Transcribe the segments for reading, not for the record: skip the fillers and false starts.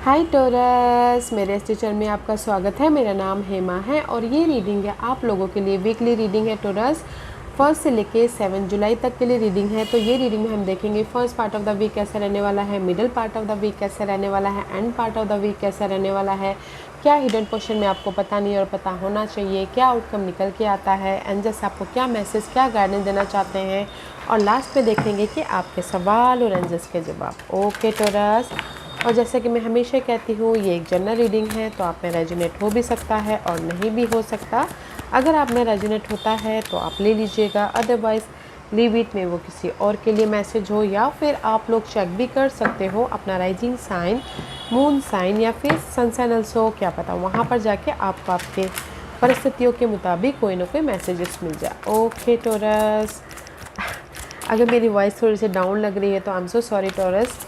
हाय torus, मेरे इस channel में आपका स्वागत है। मेरा नाम हेमा है और ये रीडिंग है आप लोगों के लिए वीकली रीडिंग है टोरस। 1 से लेके 7 जुलाई तक के लिए रीडिंग है। तो ये रीडिंग में हम देखेंगे first part of the week कैसा रहने वाला है, middle part of the week कैसा रहने वाला है, end part of the week कैसा रहने वाला है, क्या हिडन पोर्शन में आपको पता नहीं और पता होना चाहिए, क्या आउटकम निकल के आता है, एंजल्स आपको क्या मैसेज, क्या गाइडेंस देना चाहते हैं, और लास्ट में देखेंगे कि आपके सवाल और एंजल्स के जवाब। ओके टोरस, और जैसे कि मैं हमेशा कहती हूँ ये एक जनरल रीडिंग है, तो आप में रेजोनेट हो भी सकता है और नहीं भी हो सकता। अगर आप में रेजोनेट होता है तो आप ले लीजिएगा, अदरवाइज़ लीव इट में वो किसी और के लिए मैसेज हो, या फिर आप लोग चेक भी कर सकते हो अपना राइजिंग साइन, मून साइन या फिर सन साइन ऑल्सो, क्या पता वहाँ पर जाके आपको आपके परिस्थितियों के मुताबिक कोई ना कोई मैसेजेस मिल जाए। ओके टोरस, अगर मेरी वॉइस थोड़ी सी डाउन लग रही है तो I am so sorry Taurus,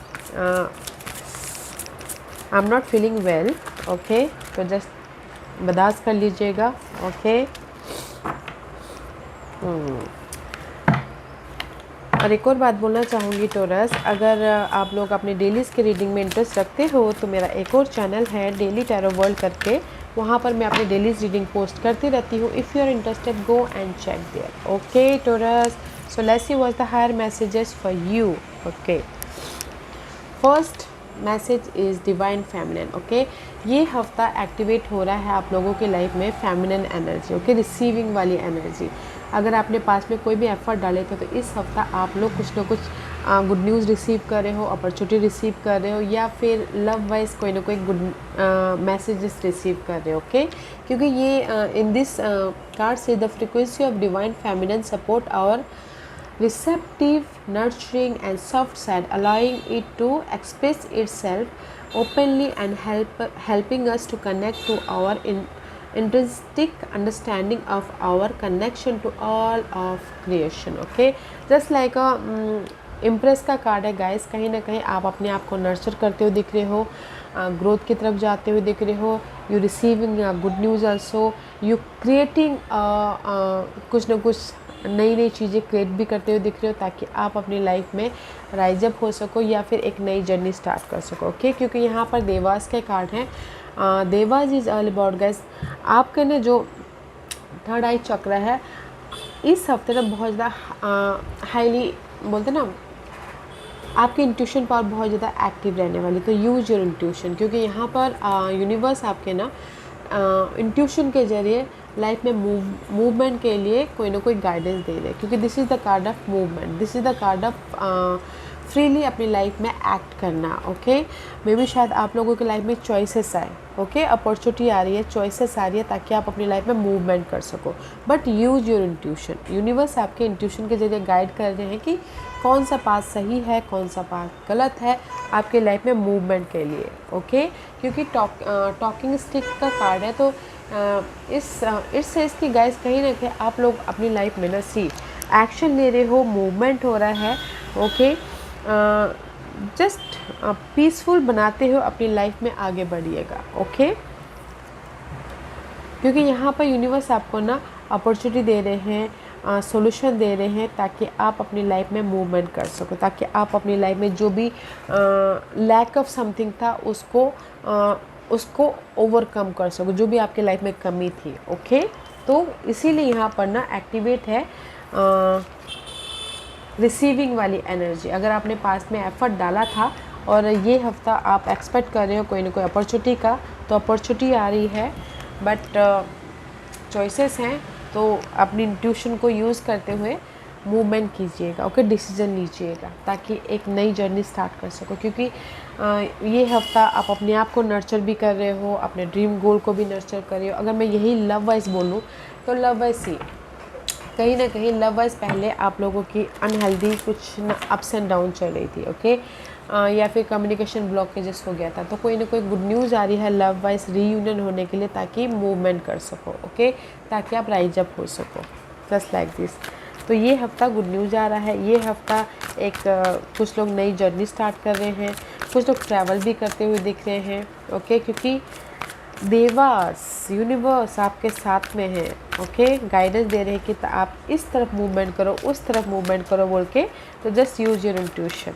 I am not feeling well. Okay, तो जस्ट बर्दाश्त कर लीजिएगा। ओके, और एक और बात बोलना चाहूँगी टोरस, अगर आप लोग अपने डेलीज़ के रीडिंग में इंटरेस्ट रखते हो तो मेरा एक और चैनल है डेली टैरो वर्ल्ड करके, वहाँ पर मैं अपनी डेलीज़ रीडिंग पोस्ट करती रहती हूँ। If you are interested go and check there. Okay Taurus, so let's see what the higher messages for you. Okay, first message is divine feminine. Okay, ये हफ्ता एक्टिवेट हो रहा है आप लोगों की लाइफ में फेमिनिन एनर्जी। ओके, रिसीविंग वाली एनर्जी। अगर आपने पास में कोई भी एफर्ट डाले थे तो इस हफ्ता आप लोग कुछ ना कुछ गुड न्यूज़ रिसीव कर रहे हो, अपॉर्चुनिटी रिसीव कर रहे हो, या फिर लव वाइज कोई ना कोई गुड मैसेजेस रिसीव कर रहे हो। ओके, क्योंकि ये इन दिस कार्ड से the frequency of divine feminine support our receptive, nurturing and soft side, allowing it to express itself openly and helping us to connect to our intrinsic understanding of our connection to all of creation. Okay, just like a impress का card है guys, कहीं ना कहीं आप अपने आप को nurture करते हुए दिख रहे हो, ग्रोथ की तरफ जाते हुए दिख रहे हो, you receiving good news also, you creating कुछ ना कुछ नई नई चीज़ें क्रिएट भी करते हुए दिख रहे हो, ताकि आप अपनी लाइफ में राइज अप हो सको या फिर एक नई जर्नी स्टार्ट कर सको। ओके, क्योंकि यहाँ पर देवास के कार्ड हैं। Dewas is all about guys, आपके ना जो थर्ड आई चक्र है इस हफ्ते ना बहुत ज़्यादा हाईली बोलते ना, आपकी इंट्यूशन पावर बहुत ज़्यादा एक्टिव रहने वाली। तो यूज़ योर इंट्यूशन, क्योंकि यहाँ पर यूनिवर्स आपके ना इंट्यूशन के ज़रिए लाइफ में मूवमेंट के लिए कोई ना कोई गाइडेंस दे रहे हैं, क्योंकि this is the card of movement, this is the card of freely अपनी लाइफ में एक्ट करना। ओके, मे बी शायद आप लोगों की लाइफ में चॉइसेस आए, ओके, अपॉर्चुनिटी आ रही है, चॉइसेस आ रही है ताकि आप अपनी लाइफ में मूवमेंट कर सको, but use your intuition. Universe आपके इंट्यूशन के जरिए गाइड कर रहे हैं कि कौन सा पाथ सही है, कौन सा पाथ गलत है आपके लाइफ में मूवमेंट के लिए। ओके, क्योंकि टॉकिंग स्टिक का कार्ड है, तो इससे इसकी गाइस कहीं ना कहीं आप लोग अपनी लाइफ में ना एक्शन ले रहे हो, मूवमेंट हो रहा है। ओके, जस्ट पीसफुल बनाते हो अपनी लाइफ में आगे बढ़िएगा। ओके, क्योंकि यहाँ पर यूनिवर्स आपको ना अपॉर्चुनिटी दे रहे हैं, सॉल्यूशन दे रहे हैं, ताकि आप अपनी लाइफ में मूवमेंट कर सको, ताकि आप अपनी लाइफ में जो भी लैक ऑफ समथिंग था उसको ओवरकम कर सको, जो भी आपके लाइफ में कमी थी। ओके, तो इसीलिए यहाँ पर ना एक्टिवेट है रिसीविंग वाली एनर्जी। अगर आपने पास में एफर्ट डाला था और ये हफ्ता आप एक्सपेक्ट कर रहे हो कोई ना कोई अपॉर्चुनिटी का, तो अपॉर्चुनिटी आ रही है, बट चॉइसेस हैं, तो अपनी इंट्यूशन को यूज़ करते हुए मूवमेंट कीजिएगा। ओके, डिसीजन लीजिएगा ताकि एक नई जर्नी स्टार्ट कर सको, क्योंकि ये हफ्ता आप अपने आप को नर्चर भी कर रहे हो, अपने ड्रीम गोल को भी नर्चर कर रहे हो। अगर मैं यही लव वाइज बोलूँ तो लव वाइज सी कहीं ना कहीं लव वाइज पहले आप लोगों की अनहेल्दी कुछ अप्स एंड डाउन चल रही थी। ओके, या फिर कम्युनिकेशन ब्लॉकेजेस हो गया था, तो कोई ना कोई गुड न्यूज़ आ रही है लव वाइज रीयूनियन होने के लिए, ताकि मूवमेंट कर सको। ओके, ताकि आप राइज अप हो सको, जस्ट लाइक दिस। तो ये हफ्ता गुड न्यूज़ आ रहा है। ये हफ्ता एक कुछ लोग नई जर्नी स्टार्ट कर रहे हैं, कुछ लोग ट्रैवल भी करते हुए दिख रहे हैं। ओके, क्योंकि देवास यूनिवर्स आपके साथ में है। ओके, गाइडेंस दे रहे हैं कि आप इस तरफ मूवमेंट करो, उस तरफ मूवमेंट करो बोल के, तो just use your intuition.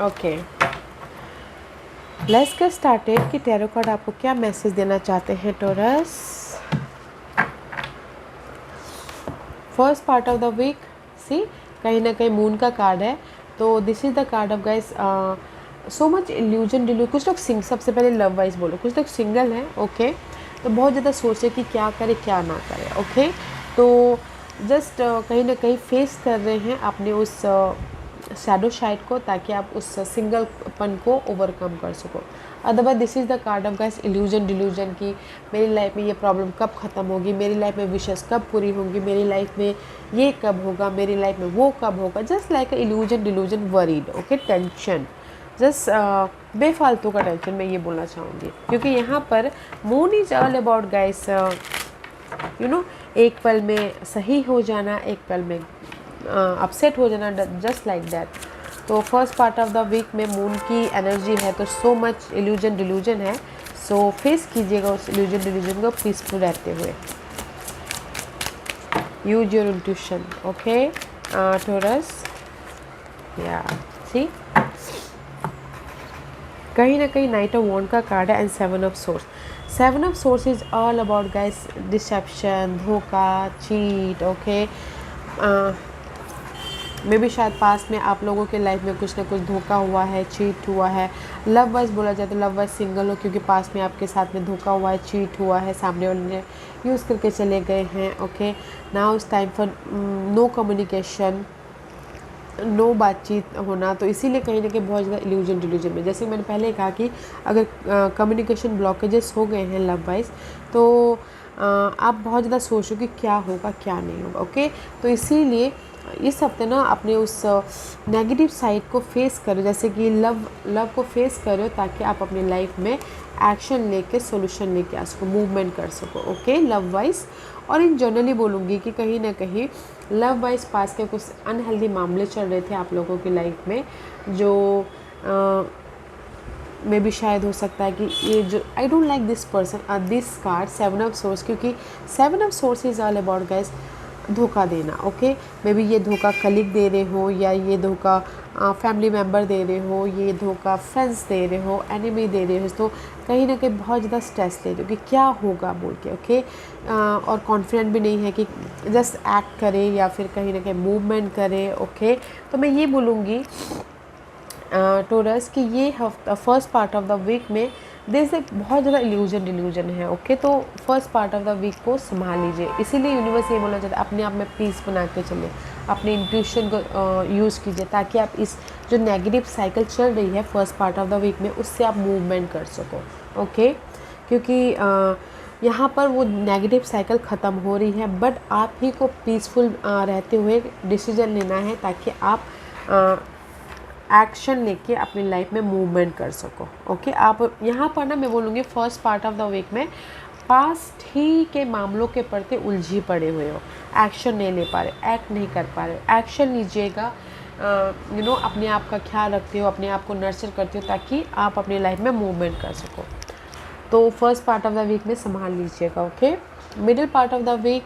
Okay, let's get started कि टैरो कार्ड आपको क्या मैसेज देना चाहते हैं Taurus. First part of the week, see कहीं ना कहीं मून का कार्ड है, तो this is the card of guys so much illusion delusion. कुछ लोग सबसे पहले लव वाइज बोलो, कुछ लोग सिंगल हैं, ओके, तो बहुत ज़्यादा सोचे कि क्या करे क्या ना करे, ओके, तो जस्ट कहीं ना कहीं फेस कर रहे हैं अपने उस शैडो साइड को, ताकि आप उस सिंगलपन को ओवरकम कर सको। Otherwise this is the card of guys illusion delusion की मेरी लाइफ में ये प्रॉब्लम कब ख़त्म होगी, मेरी लाइफ में विशेष कब पूरी होंगी, मेरी लाइफ में ये कब होगा, मेरी लाइफ में वो कब होगा। Just like illusion delusion worried, okay, tension, just बेफालतू का टेंशन, मैं ये बोलना चाहूँगी, क्योंकि यहाँ पर moon is all about guys you know, एक पल में सही हो जाना, एक पल में अपसेट हो जाना, जस्ट लाइक दैट। तो first part of the week में मून की एनर्जी है, तो सो मच इल्यूजन डिल्यूजन है, सो फेस कीजिएगा उस इल्यूजन डिल्यूजन को पीसफुल रहते हुए। Use your intuition, okay taurus, या सी कहीं ना कहीं नाइट ऑफ वॉन्ड का कार्ड है and seven of swords. Seven of swords is all about guys deception, धोखा, चीट, ओके, मे भी शायद पास में आप लोगों के लाइफ में कुछ ना कुछ धोखा हुआ है, चीट हुआ है। लव वाइज बोला जाए तो लव वाइज सिंगल हो, क्योंकि पास में आपके साथ में धोखा हुआ है, चीट हुआ है, सामने वाले ने यूज़ करके चले गए हैं, okay. Now it's time for no communication, no बातचीत होना, तो इसीलिए कहीं ना कहीं बहुत ज़्यादा इल्यूजन डिल्यूजन में, जैसे मैंने पहले कहा कि अगर कम्युनिकेशन ब्लॉकेजेस हो गए हैं लव वाइज, तो आप बहुत ज़्यादा सोचो कि क्या होगा क्या नहीं होगा, ओके। तो इसीलिए इस हफ्ते ना अपने उस नेगेटिव साइड को फेस करो, जैसे कि लव को फेस करो, ताकि आप अपनी लाइफ में एक्शन लेके सोल्यूशन लेके आ सको, मूवमेंट कर सको, ओके, लव वाइज। और इन जनरली बोलूँगी कि कहीं ना कहीं लव वाइज पास के कुछ अनहेल्दी मामले चल रहे थे आप लोगों की लाइफ में, जो में भी शायद हो सकता है कि ये जो I don't like this person, this card seven of swords, क्योंकि seven of swords is all about guys धोखा देना, ओके। मे बी ये धोखा कलीग दे रहे हो, या ये धोखा फैमिली मेम्बर दे रहे हो, ये धोखा फ्रेंड्स दे रहे हो, एनिमी दे रहे हो, तो कहीं ना कहीं बहुत ज़्यादा स्ट्रेस ले रहे हो कि क्या होगा बोल के, ओके। और कॉन्फिडेंट भी नहीं है कि जस्ट एक्ट करे या फिर कहीं ना कहीं मूवमेंट करे, ओके। तो मैं ये बोलूँगी टॉरस कि ये हफ्ता first part of the week में दिस एक बहुत ज़्यादा इल्यूजन डिल्यूजन है, ओके। तो first part of the week को संभाल लीजिए, इसीलिए यूनिवर्स ये बोलना चाहता है अपने आप में पीस बना के चलिए, अपने इंट्यूशन को यूज़ कीजिए, ताकि आप इस जो नेगेटिव साइकिल चल रही है first part of the week में, उससे आप मूवमेंट कर सको, ओके। क्योंकि यहाँ पर वो नेगेटिव साइकिल ख़त्म हो रही है, बट आप ही को पीसफुल रहते हुए डिसीजन लेना है, ताकि आप एक्शन लेके अपनी लाइफ में मूवमेंट कर सको, ओके। आप यहाँ पर ना मैं बोलूँगी first part of the week में पास्ट ही के मामलों के प्रति उलझी पड़े हुए हो, एक्शन नहीं ले पा रहे, एक्ट नहीं कर पा रहे। एक्शन लीजिएगा, यू नो, अपने आप का ख्याल रखते हो, अपने आप को नर्चर करते हो, ताकि आप अपनी लाइफ में मूवमेंट कर सको। तो first part of the week में संभाल लीजिएगा, okay. Middle part of the week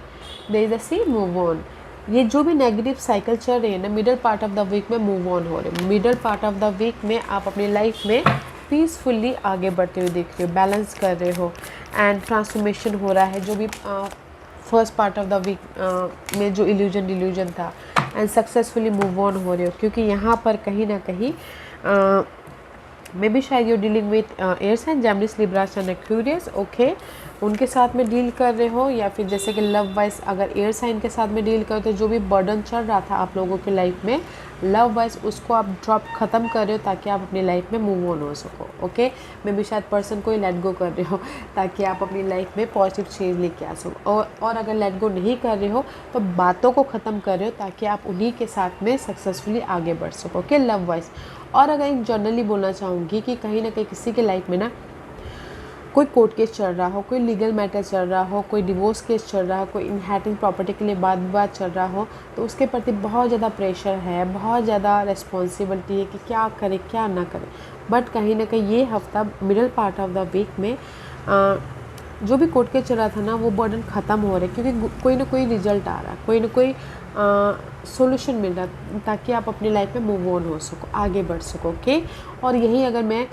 there is a see move on, ये जो भी नेगेटिव साइकिल चल रही है ना, middle part of the week में मूव ऑन हो रहे हैं। Middle part of the week में आप अपनी लाइफ में पीसफुल्ली आगे बढ़ते हुए देख रहे हो, बैलेंस कर रहे हो, एंड ट्रांसफॉर्मेशन हो रहा है, जो भी first part of the week में जो इल्यूजन डिल्यूजन था, एंड सक्सेसफुली मूव ऑन हो रहे हो। क्योंकि यहाँ पर कहीं ना कहीं मे बी शायद you dealing with air sign, Gemini, Libra and Aquarius, okay, उनके साथ में डील कर रहे हो, या फिर जैसे कि लव वाइज अगर एयर साइन के साथ में डील कर, तो जो भी बर्डन चल रहा था आप लोगों की लाइफ में लव वाइज, उसको आप ड्रॉप ख़त्म कर रहे हो, ताकि आप अपनी लाइफ में मूव ऑन हो सको, ओके। मे बी शायद पर्सन को ही लेट गो कर रहे हो, ताकि आप अपनी लाइफ में पॉजिटिव चेंज लेके आ सको। और अगर लेट गो नहीं कर रहे हो तो बातों को ख़त्म कर रहे हो, ताकि आप उन्हीं के साथ में सक्सेसफुली आगे बढ़ सको, ओके, लव वाइज। और अगर इन जनरली बोलना चाहूँगी कि कहीं ना कहीं किसी के लाइफ में ना कोई कोर्ट केस चल रहा हो, कोई लीगल मैटर चल रहा हो, कोई डिवोर्स केस चल रहा हो, कोई इनहेरिटेंस प्रॉपर्टी के लिए वाद विवाद चल रहा हो, तो उसके प्रति बहुत ज़्यादा प्रेशर है, बहुत ज़्यादा रिस्पॉन्सिबिलिटी है कि क्या करे क्या ना करे। बट कहीं ना कहीं ये हफ्ता middle part of the week में जो भी कोर्ट के चल रहा था ना वो बर्डन ख़त्म हो रहा है, क्योंकि कोई ना कोई रिजल्ट आ रहा है, कोई ना कोई सॉल्यूशन मिल रहा है, ताकि आप अपनी लाइफ में मूव ऑन हो सको, आगे बढ़ सको। ओके। और यही अगर मैं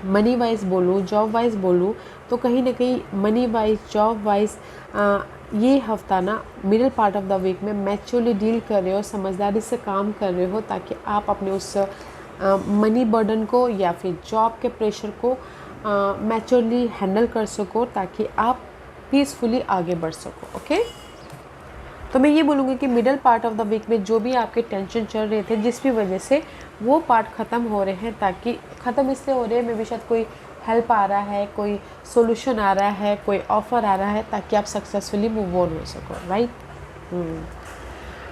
मनी वाइज बोलूँ, जॉब वाइज बोलूँ, तो कहीं ना कहीं मनी वाइज, जॉब वाइज ये हफ्ता ना middle part of the week में मैच्योरली डील कर रहे हो, समझदारी से काम कर रहे हो, ताकि आप अपने उस मनी बर्डन को या फिर जॉब के प्रेशर को मैच्योरली हैंडल कर सको, ताकि आप पीसफुली आगे बढ़ सको। ओके। तो मैं ये बोलूँगी कि middle part of the week में जो भी आपके टेंशन चल रहे थे, जिस भी वजह से, वो पार्ट ख़त्म हो रहे हैं, ताकि ख़त्म इसलिए हो रहे हैं, मे बी शायद कोई हेल्प आ रहा है, कोई सोल्यूशन आ रहा है, कोई ऑफ़र आ रहा है, ताकि आप सक्सेसफुली मूव ऑन हो सको, right.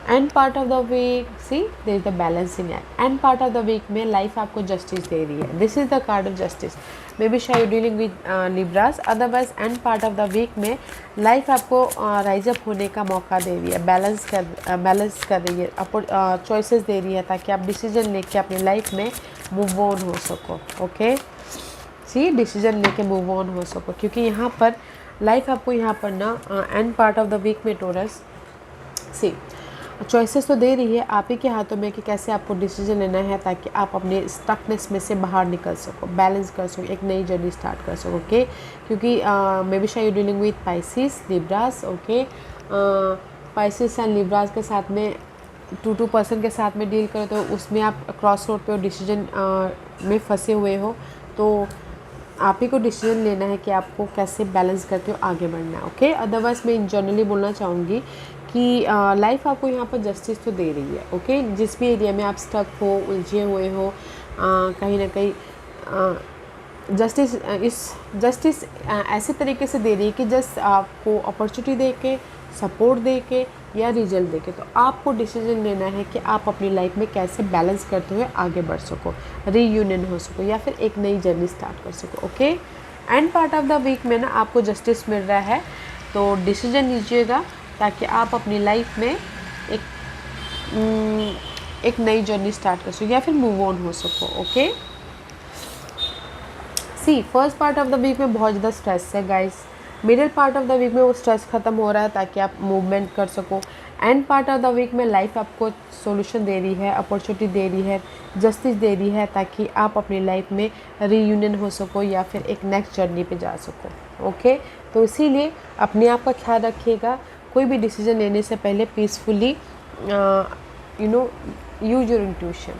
End part of the week, see there is the balancing act. End part of the week में लाइफ आपको जस्टिस दे रही है, this is the card of justice. Maybe शायद dealing with Libras, otherwise end part of the week में life आपको rise up होने का मौका दे रही है, बैलेंस कर रही है, आपको चॉइसेस दे रही है, ताकि आप डिसीजन लेके अपनी लाइफ में मूव ऑन हो सको। ओके। सी डिसीजन लेके मूव ऑन हो सको, क्योंकि यहाँ पर लाइफ आपको यहाँ पर ना end part of the week में टोरस सी चॉइसेस तो दे रही है, आप ही के हाथों में कि कैसे आपको डिसीजन लेना है, ताकि आप अपने स्टकनेस में से बाहर निकल सको, बैलेंस कर सको, एक नई जर्नी स्टार्ट कर सको। ओके। क्योंकि मे बी शायद dealing with Pisces, Libras. Okay. Pisces and Libras के साथ में 2 पर्सन के साथ में डील करो, तो उसमें आप क्रॉस रोड पे डिसीजन में फंसे हुए हो, तो आप ही को डिसीजन लेना है कि आपको कैसे बैलेंस करके आगे बढ़ना है। ओके। अदरवाइज़ मैं इन जनरली बोलना चाहूँगी कि लाइफ आपको यहाँ पर जस्टिस तो दे रही है। ओके। जिस भी एरिया में आप स्टक हो, उलझे हुए हो, कहीं ना कहीं जस्टिस ऐसे तरीके से दे रही है कि जस्ट आपको अपॉर्चुनिटी दे के, सपोर्ट दे के या रिजल्ट दे के, तो आपको डिसीजन लेना है कि आप अपनी लाइफ में कैसे बैलेंस करते हुए आगे बढ़ सको, रीयूनियन हो सको, या फिर एक नई जर्नी स्टार्ट कर सको। Okay. End part of the week में ना आपको जस्टिस मिल रहा है, तो डिसीजन लीजिएगा, ताकि आप अपनी लाइफ में एक नई जर्नी स्टार्ट कर सको, या फिर मूव ऑन हो सको। Okay. See first part of the week में बहुत ज़्यादा स्ट्रेस है guys, middle part of the week में वो स्ट्रेस ख़त्म हो रहा है, ताकि आप मूवमेंट कर सको। End part of the week में लाइफ आपको सॉल्यूशन दे रही है, अपॉर्चुनिटी दे रही है, जस्टिस दे रही है, ताकि आप अपनी लाइफ में रीयूनियन हो सको, या फिर एक नेक्स्ट जर्नी पे जा सको। ओके। तो इसीलिए अपने आप का ख्याल रखिएगा, कोई भी डिसीजन लेने से पहले पीसफुली यूज योर इंट्यूशन,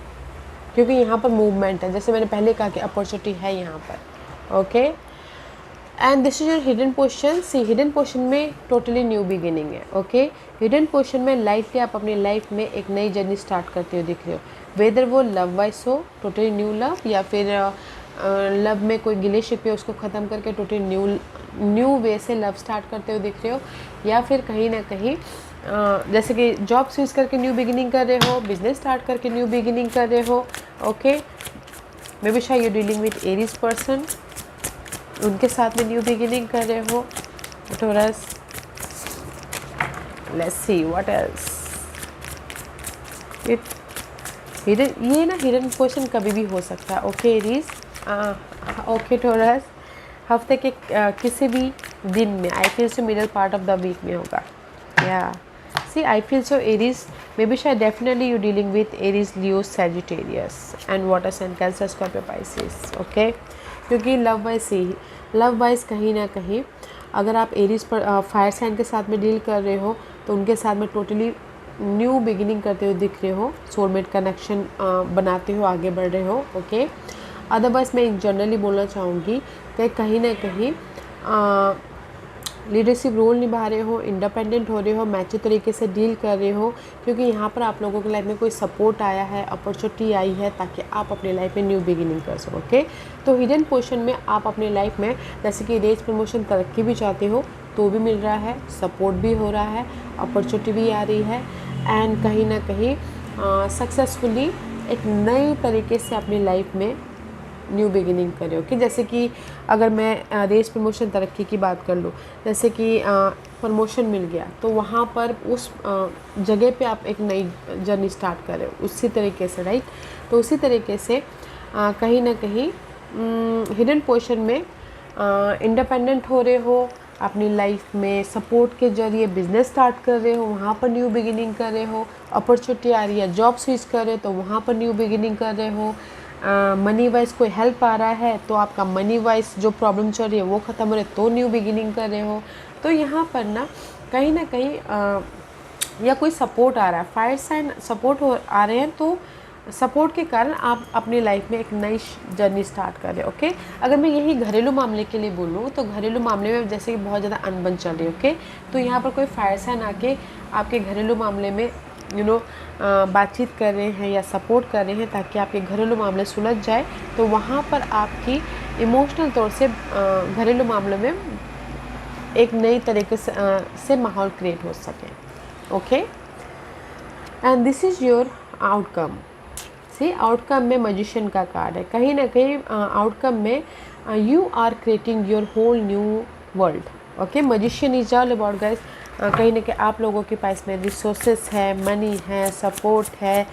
क्योंकि यहाँ पर मूवमेंट है, जैसे मैंने पहले कहा कि अपॉर्चुनिटी है यहाँ पर। Okay. And this is your hidden portion. See hidden portion में टोटली न्यू बिगिनिंग है। ओके। हिडन पोर्शन में लाइफली आप अपनी लाइफ में एक नई जर्नी स्टार्ट करते हुए दिख रहे हो, वेदर वो लव वाइज हो, टोटली न्यू लव, या फिर लव में कोई गिले शिकवे उसको ख़त्म करके टोटली न्यू वे से लव स्टार्ट करते हुए दिख रहे हो, या फिर कहीं ना कहीं जैसे कि जॉब स्विच करके न्यू बिगिनिंग कर रहे हो, बिजनेस स्टार्ट करके न्यू बिगिनिंग कर रहे हो। ओके। मे बी शायद you dealing with Aries person, उनके साथ में न्यू बिगिनिंग कर रहे हो। Taurus, let's see what else. ये ना हिडन पोर्शन कभी भी हो सकता है। Okay Aries. ओके टोरस, हफ्ते के किसी भी दिन में I feel so middle part of the week में होगा। या see I feel so Aries, maybe शायद definitely you dealing with Aries, Leo, Sagittarius and water sign, Cancer, Scorpio, Pisces. Okay. क्योंकि लव वाइज कहीं ना कहीं अगर आप एरीज पर फायर साइन के साथ में डील कर रहे हो, तो उनके साथ में टोटली न्यू बिगिनिंग करते हुए दिख रहे हो, सोलमेट कनेक्शन बनाते हो, आगे बढ़ रहे हो। ओके। अदरवाइज़ मैं जनरली बोलना चाहूँगी कि कहीं ना कहीं लीडरशिप रोल निभा रहे हो, इंडिपेंडेंट हो रहे हो, मैच्योर तरीके से डील कर रहे हो, क्योंकि यहाँ पर आप लोगों की लाइफ में कोई सपोर्ट आया है, अपॉर्चुनिटी आई है, ताकि आप अपनी लाइफ में न्यू बिगिनिंग कर सको। ओके। तो हिडन पोर्शन में आप अपनी लाइफ में जैसे कि रेज, प्रमोशन, तरक्की भी चाहते हो तो भी मिल रहा है, सपोर्ट भी हो रहा है, अपॉर्चुनिटी भी आ रही है, एंड कहीं ना कहीं सक्सेसफुली एक नए तरीके से अपनी लाइफ में न्यू बिगिनिंग करे हो। कि जैसे कि अगर मैं रेस, प्रमोशन, तरक्की की बात कर लूँ, जैसे कि प्रमोशन मिल गया, तो वहाँ पर उस जगह पे आप एक नई जर्नी स्टार्ट कर रहे हो, उसी तरीके से, राइट। तो उसी तरीके से कहीं ना कहीं हिडन पोर्शन में इंडिपेंडेंट हो रहे हो, अपनी लाइफ में सपोर्ट के जरिए बिजनेस स्टार्ट कर रहे हो, वहाँ पर न्यू बिगिनिंग कर रहे हो, अपॉर्चुनिटी आ रही है, जॉब स्विच कर रहे हो तो वहाँ पर न्यू बिगिनिंग कर रहे हो, मनी वाइज कोई हेल्प आ रहा है तो आपका मनी वाइज जो प्रॉब्लम चल रही है वो ख़त्म हो रही है तो न्यू बिगिनिंग कर रहे हो। तो यहाँ पर ना कहीं या कोई सपोर्ट आ रहा है, फायर साइन सपोर्ट हो आ रहे हैं, तो सपोर्ट के कारण आप अपनी लाइफ में एक नई जर्नी स्टार्ट कर रहे हो। ओके, अगर मैं यही घरेलू मामले के लिए बोलूँ तो घरेलू मामले में जैसे कि बहुत ज़्यादा अनबन चल रही है, ओके, तो यहाँ पर कोई फायर साइन आके आपके घरेलू मामले में बातचीत कर रहे हैं या सपोर्ट कर रहे हैं ताकि आपके घरेलू मामले सुलझ जाए, तो वहाँ पर आपकी इमोशनल तौर से घरेलू मामलों में एक नई तरीके से माहौल क्रिएट हो सके। Okay, and this is your outcome. See, outcome में मैजिशियन का कार्ड है। कहीं ना कहीं आउटकम में you are creating your whole new world. Okay, magician is all about guys, कहीं ना कहीं आप लोगों के पास में रिसोर्सेस है, मनी है, सपोर्ट है,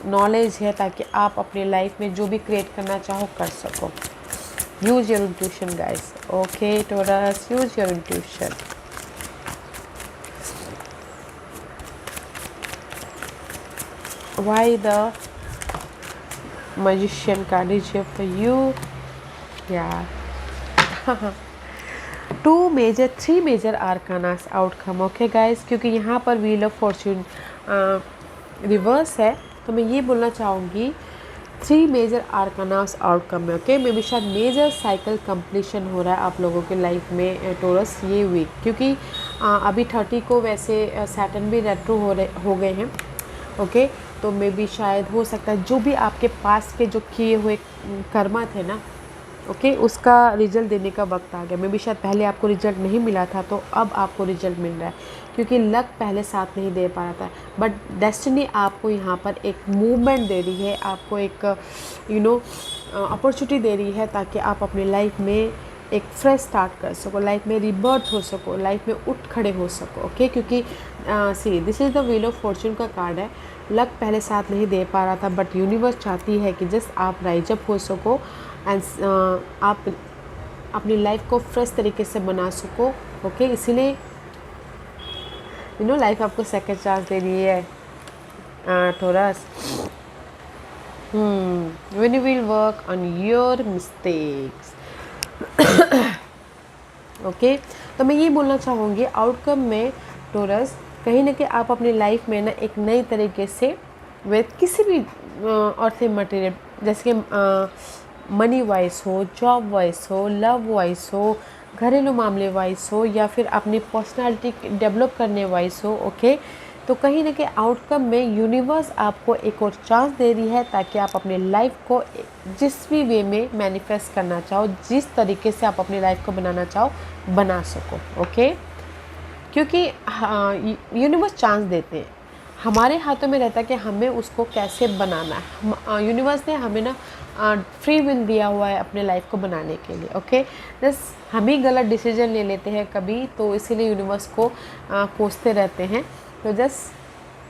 नॉलेज है, ताकि आप अपनी लाइफ में जो भी क्रिएट करना चाहो कर सको। Use your intuition guys. Okay Taurus, use your intuition. Why the magician card is here for you? Yeah. Three major arcanas outcome. Okay guys, क्योंकि यहाँ पर व्हील ऑफ फॉर्च्यून रिवर्स है, तो मैं ये बोलना चाहूँगी 3 मेजर आर्कानास आउटकम में। ओके, मे भी शायद मेजर साइकिल कंप्लीशन हो रहा है आप लोगों के लाइफ में टोरस ये वीक, क्योंकि अभी 30 को वैसे सैटर्न भी रेट्रो हो गए हैं। ओके, तो मे बी शायद हो सकता है जो भी आपके पास के जो किए हुए कर्मा थे ना, ओके, उसका रिजल्ट देने का वक्त आ गया। मे बी शायद पहले आपको रिजल्ट नहीं मिला था तो अब आपको रिजल्ट मिल रहा है, क्योंकि लक पहले साथ नहीं दे पा रहा था, बट डेस्टिनी आपको यहाँ पर एक मूवमेंट दे रही है, आपको एक अपॉर्चुनिटी दे रही है ताकि आप अपनी लाइफ में एक फ्रेश स्टार्ट कर सको, लाइफ में रिबर्थ हो सको, लाइफ में उठ खड़े हो सको। ओके, क्योंकि see this is the wheel of Fortune का कार्ड है। लक पहले साथ नहीं दे पा रहा था, बट यूनिवर्स चाहती है कि जस्ट आप राइज अप हो सको एंड आप अपनी लाइफ को फ्रेश तरीके से बना सको। ओके, इसीलिए लाइफ आपको सेकंड चांस दे रही है Taurus. When you will work on your mistakes. Okay, तो मैं ये बोलना चाहूँगी आउटकम में टोरस, कहीं ना कहीं आप अपनी लाइफ में ना एक नई तरीके से विद किसी भी अर्थिंग मटेरियल, जैसे कि मनी वाइज हो, जॉब वाइज हो, लव वाइज हो, घरेलू मामले वाइज हो, या फिर अपनी पर्सनालिटी डेवलप करने वाइज हो। ओके, तो कहीं ना कहीं आउटकम में यूनिवर्स आपको एक और चांस दे रही है ताकि आप अपनी लाइफ को जिस भी वे में मैनिफेस्ट करना चाहो, जिस तरीके से आप अपनी लाइफ को बनाना चाहो बना सको। ओके, क्योंकि यूनिवर्स चांस देते हैं, हमारे हाथों में रहता है कि हमें उसको कैसे बनाना है। यूनिवर्स ने हमें ना फ्री विल दिया हुआ है अपने लाइफ को बनाने के लिए। ओके, जस्ट हम ही गलत डिसीजन ले लेते हैं कभी, तो इसीलिए यूनिवर्स को कोसते रहते हैं। तो जस्ट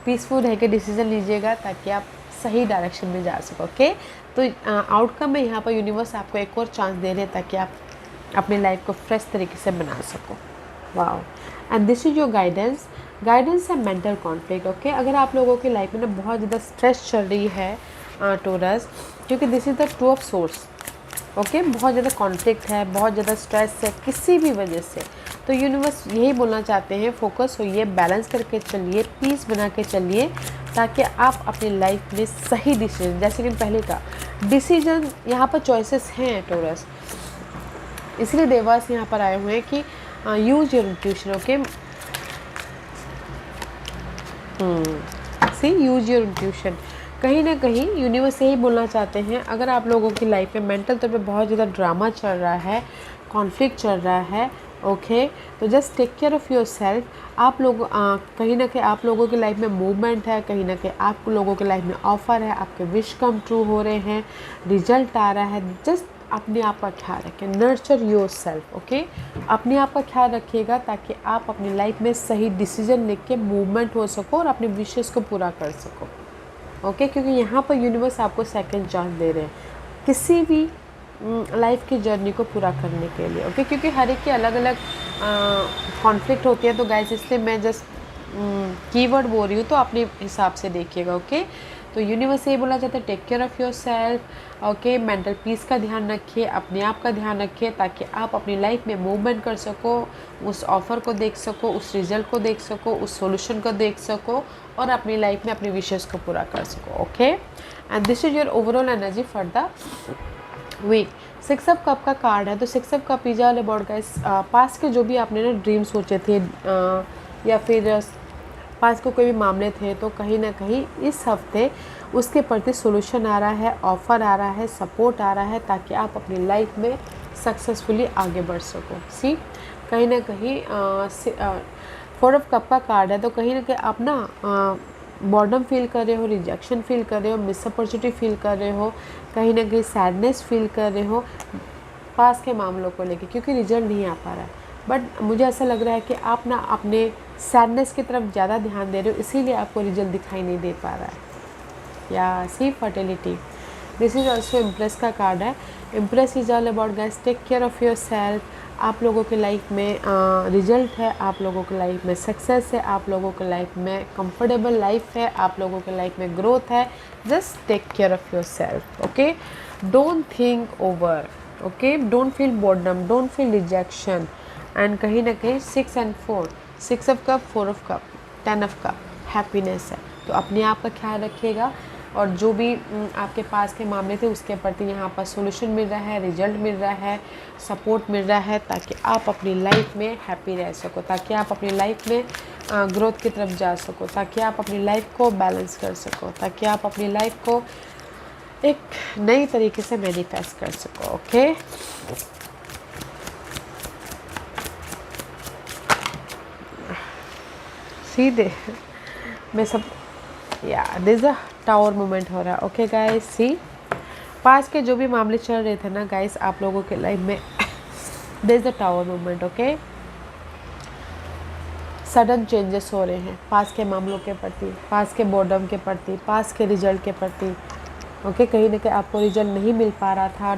पीसफुल रह के डिसीजन लीजिएगा ताकि आप सही डायरेक्शन में जा सको। ओके, तो आउटकम में यहाँ पर यूनिवर्स आपको एक और चांस दे रहे हैं ताकि आप अपनी लाइफ को फ्रेश तरीके से बना सको। Wow, and this is your guidance. Guidance है मेंटल कॉन्फ्लिक्ट। ओके, अगर आप लोगों की लाइफ में ना बहुत ज़्यादा स्ट्रेस चल रही है टोरस, क्योंकि this is the 2 of source. Okay, बहुत ज़्यादा कॉन्फ्लिक्ट है, बहुत ज़्यादा स्ट्रेस है किसी भी वजह से, तो यूनिवर्स यही बोलना चाहते हैं फोकस होइए, बैलेंस करके चलिए, पीस बना के चलिए, ताकि आप अपनी लाइफ में सही डिसीजन, जैसे कि पहले का डिसीजन, यहाँ पर चॉइसेस हैं टोरस, इसलिए देवास यहाँ पर आए हुए हैं कि use your intuition. Okay, see, use your intuition. कहीं ना कहीं यूनिवर्स यही बोलना चाहते हैं, अगर आप लोगों की लाइफ में मेंटल तौर पे बहुत ज़्यादा ड्रामा चल रहा है, कॉन्फ्लिक्ट चल रहा है, ओके, तो just take care of yourself. आप लोग कहीं ना कहीं आप लोगों की लाइफ में मूवमेंट है, कहीं ना कहीं आप लोगों की लाइफ में ऑफ़र है, आपके विश कम ट्रू हो रहे हैं, रिजल्ट आ रहा है। जस्ट अपने आप का ख्याल रखें, नर्चर योर सेल्फ। ओके, अपने आप का ख्याल रखिएगा ताकि आप अपनी लाइफ में सही डिसीजन लेके मूवमेंट हो सको और अपने विशेस को पूरा कर सको। ओके, क्योंकि यहाँ पर यूनिवर्स आपको सेकंड चांस दे रहे हैं, किसी भी लाइफ की जर्नी को पूरा करने के लिए। ओके, क्योंकि हर एक की अलग अलग कॉन्फ्लिक्ट होती है, तो गाइस इसलिए मैं जस्ट कीवर्ड बोल रही हूँ, तो अपने हिसाब से देखिएगा। ओके, तो यूनिवर्स ये बोला जाता है take care of yourself. Okay, mental peace का ध्यान रखिए, अपने आप का ध्यान रखिए, ताकि आप अपनी लाइफ में मूवमेंट कर सको, उस ऑफ़र को देख सको, उस रिजल्ट को देख सको, उस सॉल्यूशन को देख सको, और अपनी लाइफ में अपनी विशेष को पूरा कर सको। Okay, and this is your overall energy for the week. 6 of cup का कार्ड है, तो 6 of cup is all about guys past के जो भी आपने ना ड्रीम सोचे थे या फिर पास को कोई भी मामले थे, तो कहीं ना कहीं इस हफ्ते उसके प्रति सोल्यूशन आ रहा है, ऑफ़र आ रहा है, सपोर्ट आ रहा है, ताकि आप अपनी लाइफ में सक्सेसफुली आगे बढ़ सको। सी, कहीं ना कहीं 4 ऑफ कप का कार्ड है, तो कहीं ना कहीं आप ना बॉर्डम फील कर रहे हो, रिजेक्शन फील कर रहे हो, मिस अपॉर्चुनिटी फील कर रहे हो, कहीं ना कहीं सैडनेस फील कर रहे हो पास के मामलों को लेके, क्योंकि रिजल्ट नहीं आ पा रहा है। बट मुझे ऐसा लग रहा है कि आप ना अपने सैडनेस की तरफ ज़्यादा ध्यान दे रहे हो, इसीलिए आपको रिजल्ट दिखाई नहीं दे पा रहा है। या see fertility, this is also Empress का कार्ड है। Empress is all about guys take care of yourself. आप लोगों के लाइफ में रिजल्ट है, आप लोगों के लाइफ में सक्सेस है, आप लोगों के लाइफ में कंफर्टेबल लाइफ है, आप लोगों के लाइफ में ग्रोथ है। Just take care of yourself. Okay, don't think over. Okay, don't feel boredom, don't feel rejection. And कहीं ना कहीं 6 and 4, 6 of cup, 4 of cup, 10 of cup, happiness है। तो अपने आप का ख्याल रखिएगा, और जो भी आपके पास के मामले थे उसके प्रति यहाँ पर सोल्यूशन मिल रहा है, रिजल्ट मिल रहा है, सपोर्ट मिल रहा है, ताकि आप अपनी लाइफ में हैप्पी रह सको, ताकि आप अपनी लाइफ में ग्रोथ की तरफ जा सको, ताकि आप अपनी लाइफ को बैलेंस कर सको, ताकि आप अपनी लाइफ को एक नई तरीके से मैनिफेस्ट कर सको। ओके, सीधे मैं सब या दिस अ टावर मोमेंट हो रहा है। ओके गाइस, सी पास के जो भी मामले चल रहे थे ना गाइस आप लोगों के लाइफ में, this a tower moment. Okay, sudden changes हो रहे हैं पास के मामलों के प्रति, पास के बोर्डम के प्रति, पास के रिजल्ट के प्रति। ओके, कहीं ना कहीं आपको रिजल्ट नहीं मिल पा रहा था,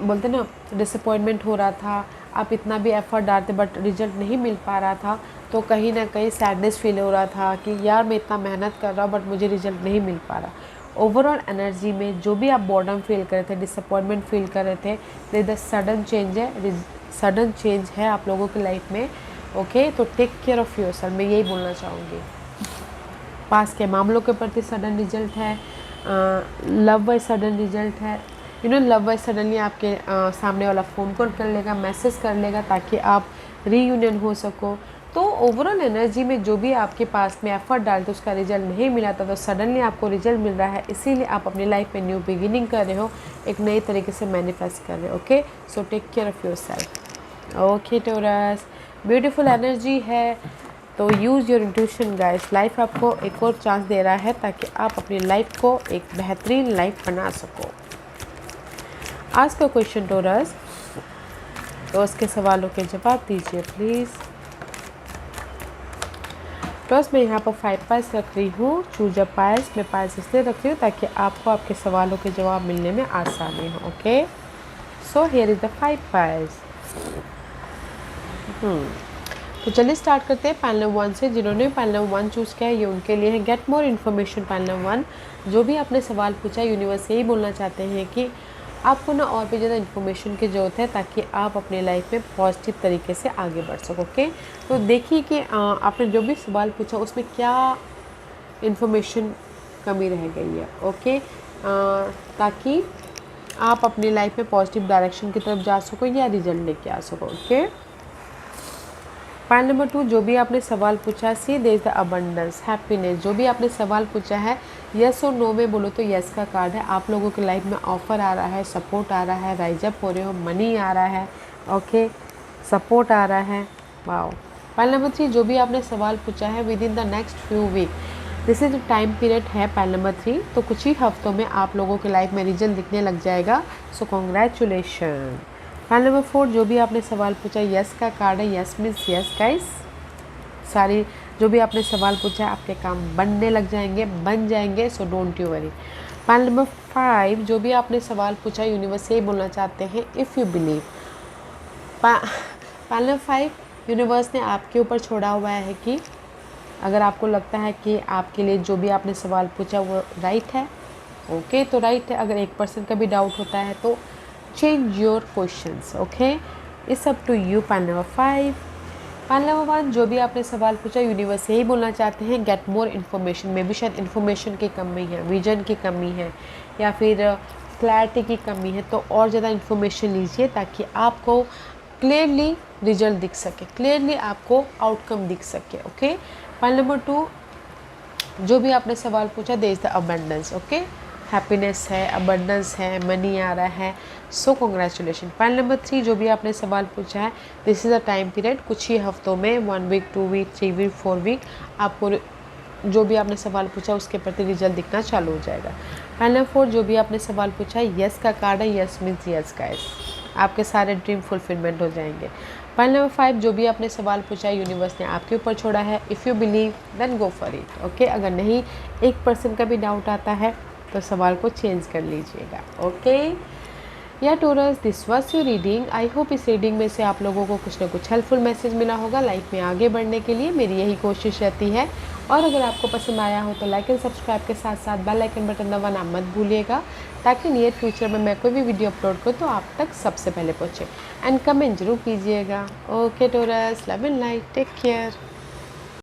बोलते ना डिसअपॉइंटमेंट हो रहा था, आप इतना भी एफर्ट डालते बट रिजल्ट नहीं मिल पा रहा था, तो कहीं ना कहीं सैडनेस फील हो रहा था कि यार मैं इतना मेहनत कर रहा हूँ बट मुझे रिजल्ट नहीं मिल पा रहा। ओवरऑल एनर्जी में जो भी आप बॉर्डम फील कर रहे थे, डिसअपॉइंटमेंट फील कर रहे थे, द सडन चेंज है, सडन चेंज है आप लोगों की लाइफ में। ओके, तो टेक केयर ऑफ़ योरसेल्फ, मैं यही बोलना चाहूँगी। पास के मामलों के प्रति सडन रिजल्ट है, लव वाइज सडन रिजल्ट है। लव वाइज सडनली आपके सामने वाला फ़ोन कॉल कर लेगा, मैसेज कर लेगा, ताकि आप रीयूनियन हो सको। तो ओवरऑल एनर्जी में जो भी आपके पास में एफर्ट डालते उसका रिजल्ट नहीं मिला था, तो सडनली आपको रिजल्ट मिल रहा है, इसीलिए आप अपनी लाइफ में न्यू बिगिनिंग कर रहे हो, एक नई तरीके से मैनिफेस्ट कर रहे हो। Okay, so take care of yourself. Okay Taurus, beautiful energy है, तो use your intuition guys. Life आपको एक और चांस दे रहा है, ताकि आप अपनी लाइफ को एक बेहतरीन लाइफ बना सको। आज का क्वेश्चन टोरस, तो उसके सवालों के जवाब दीजिए प्लीज़। टॉस मैं यहाँ पर 5 पाइल्स रख रही हूँ, चूज अ पाइल्स। मैं पाइल्स इसलिए रख रही हूँ ताकि आपको आपके सवालों के जवाब मिलने में आसानी हो। Okay, so here is the 5 piles. तो चलिए स्टार्ट करते हैं पैनल 1 से। जिन्होंने पैनल 1 चूज़ किया है ये उनके लिए है। Get more information panel 1। जो भी आपने सवाल पूछा, यूनिवर्स यही बोलना चाहते हैं कि आपको ना और भी ज़्यादा इन्फॉर्मेशन की ज़रूरत है, ताकि आप अपने लाइफ में पॉजिटिव तरीके से आगे बढ़ सको। ओके, तो देखिए कि आपने जो भी सवाल पूछा उसमें क्या इन्फॉर्मेशन कमी रह गई है। ओके, ताकि आप अपनी लाइफ में पॉजिटिव डायरेक्शन की तरफ जा सको या रिजल्ट लेके आ सको। ओके, पॉइंट नंबर 2, जो भी आपने सवाल पूछा, see there is the abundance, happiness. जो भी आपने सवाल पूछा है, यस और नो में बोलो तो यस का कार्ड है। आप लोगों की लाइफ में ऑफर आ रहा है, सपोर्ट आ रहा है, राइज अप हो रहे हो, मनी आ रहा है। ओके, सपोर्ट आ रहा है। वाओ। पॉइंट नंबर 3, जो भी आपने सवाल पूछा है, within the next few week, this is time period है पॉइंट नंबर 3, तो कुछ ही हफ्तों में आप लोगों की लाइफ में रिजल्ट दिखने लग जाएगा। So congratulation. पॉइंट नंबर 4, जो भी आपने सवाल पूछा, यस का कार्ड है। यस मीन्स यस गाइस, जो भी आपने सवाल पूछा है आपके काम बनने लग जाएंगे, बन जाएंगे। So don't you worry. Point number 5, जो भी आपने सवाल पूछा यूनिवर्स यही बोलना चाहते हैं, if you believe. Point number 5, universe ने आपके ऊपर छोड़ा हुआ है कि अगर आपको लगता है कि आपके लिए जो भी आपने सवाल पूछा वो राइट है, ओके तो राइट है। अगर 1% का भी डाउट होता है तो change your questions, okay, it's up to you. Point number 5, point number 1, जो भी आपने सवाल पूछा यूनिवर्स यही बोलना चाहते हैं, गेट मोर इन्फॉर्मेशन। में भी शायद इन्फॉर्मेशन की कमी है, विजन की कमी है, या फिर क्लैरिटी की कमी है, तो और ज़्यादा इन्फॉर्मेशन लीजिए ताकि आपको क्लियरली रिजल्ट दिख सके, क्लियरली आपको आउटकम दिख सके, ओके। पॉइंट नंबर 2, जो भी आपने सवाल पूछा, there is the abundance, okay, happiness है, अबंडेंस है, मनी आ रहा है, सो कॉन्ग्रेचुलेशन। पॉइंट नंबर 3, जो भी आपने सवाल पूछा है, this is a time period, कुछ ही हफ्तों में, 1 वीक, 2 वीक, 3 वीक, 4 वीक, आपको जो भी आपने सवाल पूछा उसके प्रति रिजल्ट दिखना चालू हो जाएगा। पॉइंट नंबर 4, जो भी आपने सवाल पूछा है, यस का कार्ड है, यस मीन्स यस गाइस, आपके सारे ड्रीम फुलफिलमेंट हो जाएंगे। पॉइंट नंबर 5, जो भी आपने सवाल पूछा है यूनिवर्स ने आपके ऊपर छोड़ा है, if you believe then go for it, okay. अगर नहीं 1% का भी डाउट आता है तो सवाल को चेंज कर लीजिएगा, ओके। या Taurus, this was your reading. I hope इस रीडिंग में से आप लोगों को कुछ ना कुछ हेल्पफुल मैसेज मिला होगा। लाइफ में आगे बढ़ने के लिए मेरी यही कोशिश रहती है। और अगर आपको पसंद आया हो तो लाइक एंड सब्सक्राइब के साथ साथ बेल आइकन बटन दबाना मत भूलिएगा, ताकि नियर फ्यूचर में मैं कोई भी वीडियो अपलोड करूँ तो आप तक सबसे पहले पहुँचे। एंड कमेंट जरूर कीजिएगा। Okay Taurus, love and light, take care.